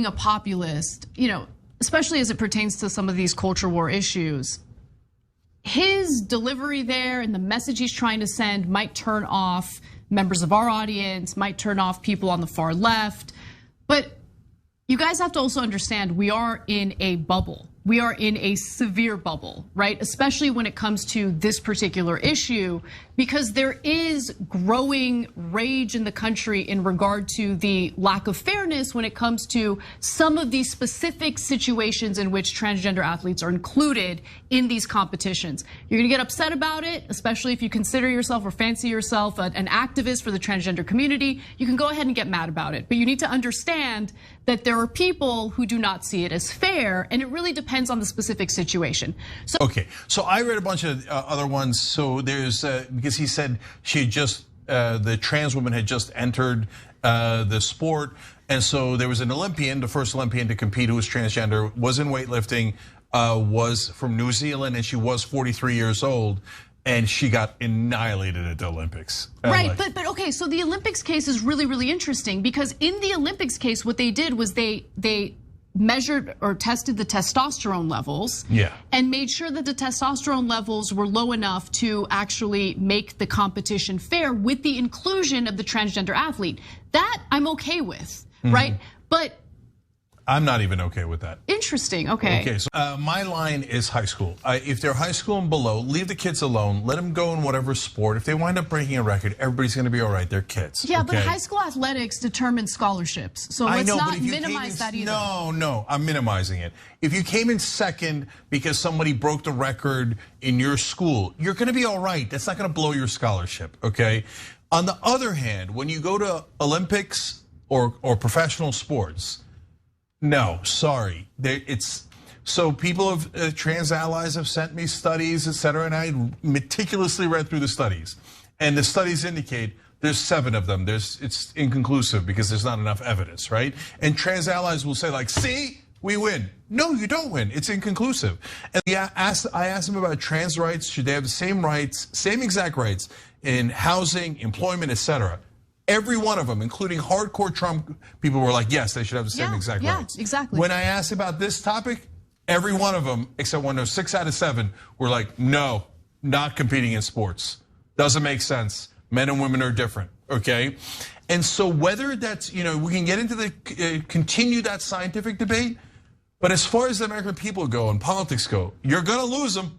a populist, especially as it pertains to some of these culture war issues, his delivery there and the message he's trying to send might turn off members of our audience, might turn off people on the far left. But you guys have to also understand we are in a bubble. We are in a severe bubble, right? Especially when it comes to this particular issue, because there is growing rage in the country in regard to the lack of fairness when it comes to some of these specific situations in which transgender athletes are included in these competitions. You're gonna get upset about it, especially if you consider yourself or fancy yourself an activist for the transgender community. You can go ahead and get mad about it, but you need to understand that there are people who do not see it as fair, and it really depends on the specific situation. So okay, so I read a bunch of other ones. So there's because he said she had just the trans woman had just entered the sport, and so there was an Olympian, the first Olympian to compete who was transgender, was in weightlifting, was from New Zealand, and she was 43 years old. And she got annihilated at the Olympics. Right, but okay, so the Olympics case is really, really interesting because in the Olympics case, what they did was they measured or tested the testosterone levels, and made sure that the testosterone levels were low enough to actually make the competition fair with the inclusion of the transgender athlete. That I'm okay with, right? But I'm not even okay with that. Interesting, okay. Okay, so my line is high school. If they're high school and below, leave the kids alone. Let them go in whatever sport. If they wind up breaking a record, everybody's gonna be all right. They're kids. Yeah, okay? But high school athletics determine scholarships. So let's not minimize that either. No, I'm minimizing it. If you came in second because somebody broke the record in your school, you're gonna be all right. That's not gonna blow your scholarship, okay? On the other hand, when you go to Olympics or professional sports, no, sorry. So people of trans allies have sent me studies, et cetera, and I meticulously read through the studies. And the studies indicate there's 7 of them. It's inconclusive because there's not enough evidence, right? And trans allies will say like, see, we win. No, you don't win. It's inconclusive. And I asked them about trans rights. Should they have the same rights, same exact rights in housing, employment, et cetera? Every one of them, including hardcore Trump people, were like, yes, they should have the same exact rights. Yeah, exactly. When I asked about this topic, every one of them, except one of 6 out of 7, were like, no, not competing in sports. Doesn't make sense. Men and women are different, okay? And so whether that's, we can get into continue that scientific debate, but as far as the American people go and politics go, you're gonna lose them.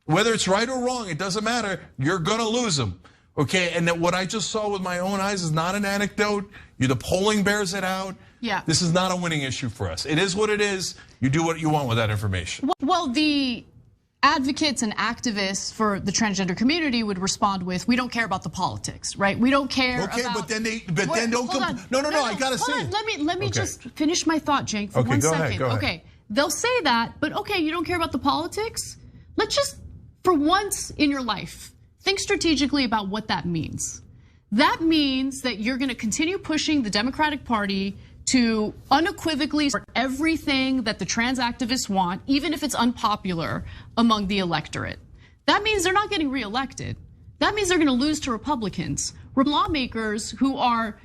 Whether it's right or wrong, it doesn't matter. You're gonna lose them. Okay, and that what I just saw with my own eyes is not an anecdote. The polling bears it out. Yeah. This is not a winning issue for us. It is what it is. You do what you want with that information. Well, the advocates and activists for the transgender community would respond with, we don't care about the politics, right? We don't care okay, about- but then don't come. No, I gotta say it. Let me just finish my thought, Cenk, for 1 second. Go ahead. Okay, they'll say that, but okay, you don't care about the politics? Let's just, for once in your life, think strategically about what that means. That means that you're gonna continue pushing the Democratic Party to unequivocally support everything that the trans activists want, even if it's unpopular among the electorate. That means they're not getting reelected. That means they're gonna lose to Republicans. Lawmakers who are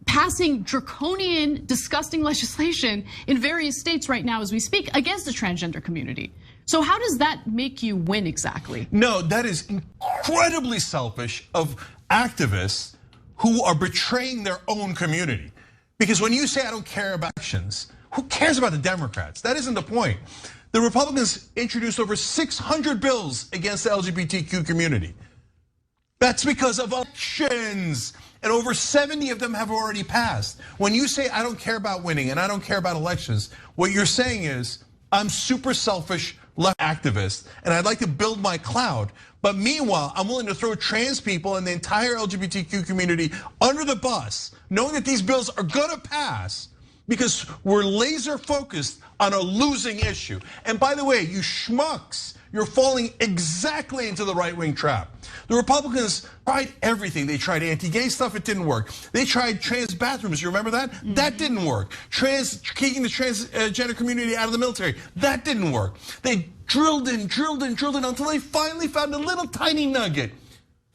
passing draconian, disgusting legislation in various states right now as we speak against the transgender community. So how does that make you win exactly? No, that is incredibly selfish of activists who are betraying their own community. Because when you say I don't care about elections, who cares about the Democrats? That isn't the point. The Republicans introduced over 600 bills against the LGBTQ community. That's because of elections. And over 70 of them have already passed. When you say I don't care about winning and I don't care about elections, what you're saying is I'm super selfish left activist, and I'd like to build my cloud. But meanwhile, I'm willing to throw trans people and the entire LGBTQ community under the bus, knowing that these bills are gonna pass because we're laser focused on a losing issue. And by the way, you schmucks, you're falling exactly into the right-wing trap. The Republicans tried everything. They tried anti-gay stuff, it didn't work. They tried trans bathrooms, you remember that? That didn't work. Kicking the transgender community out of the military, that didn't work. They drilled in until they finally found a little tiny nugget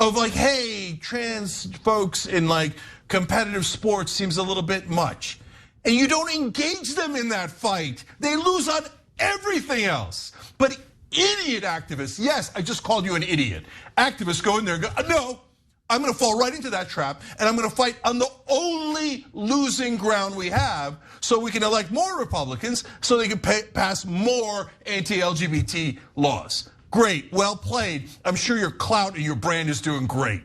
of like, hey, trans folks in like competitive sports seems a little bit much. and you don't engage them in that fight, they lose on everything else. But idiot activists, yes, I just called you an idiot. Activists go in there and go, no, I'm gonna fall right into that trap, and I'm gonna fight on the only losing ground we have so we can elect more Republicans so they can pass more anti-LGBT laws. Great, well played. I'm sure your clout and your brand is doing great.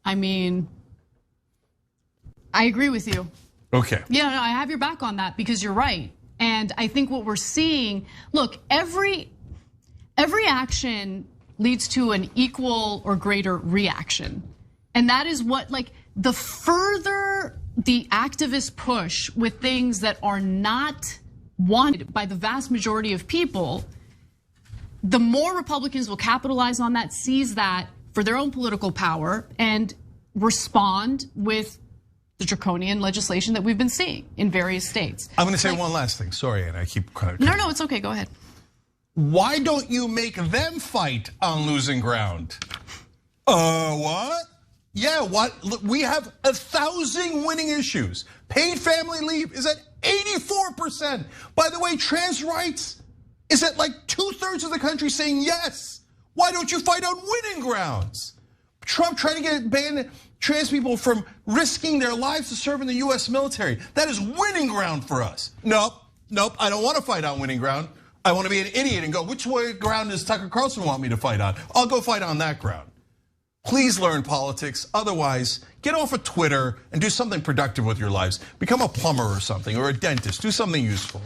I mean, I agree with you. Okay. Yeah, no, I have your back on that because you're right. And I think what we're seeing, look, every action leads to an equal or greater reaction. And that is what, like, the further the activists push with things that are not wanted by the vast majority of people, the more Republicans will capitalize on that, seize that for their own political power, and respond with the draconian legislation that we've been seeing in various states. I'm gonna say one last thing. Sorry, and I keep kind of. No, it's okay. Go ahead. Why don't you make them fight on losing ground? What? Yeah, what? Look, we have 1,000 winning issues. Paid family leave is at 84%. By the way, trans rights is at like 2/3 of the country saying yes. Why don't you fight on winning grounds? Trump trying to ban trans people from risking their lives to serve in the US military. That is winning ground for us. Nope, I don't want to fight on winning ground. I want to be an idiot and go, which way ground does Tucker Carlson want me to fight on? I'll go fight on that ground. Please learn politics. Otherwise, get off of Twitter and do something productive with your lives. Become a plumber or something, or a dentist. Do something useful.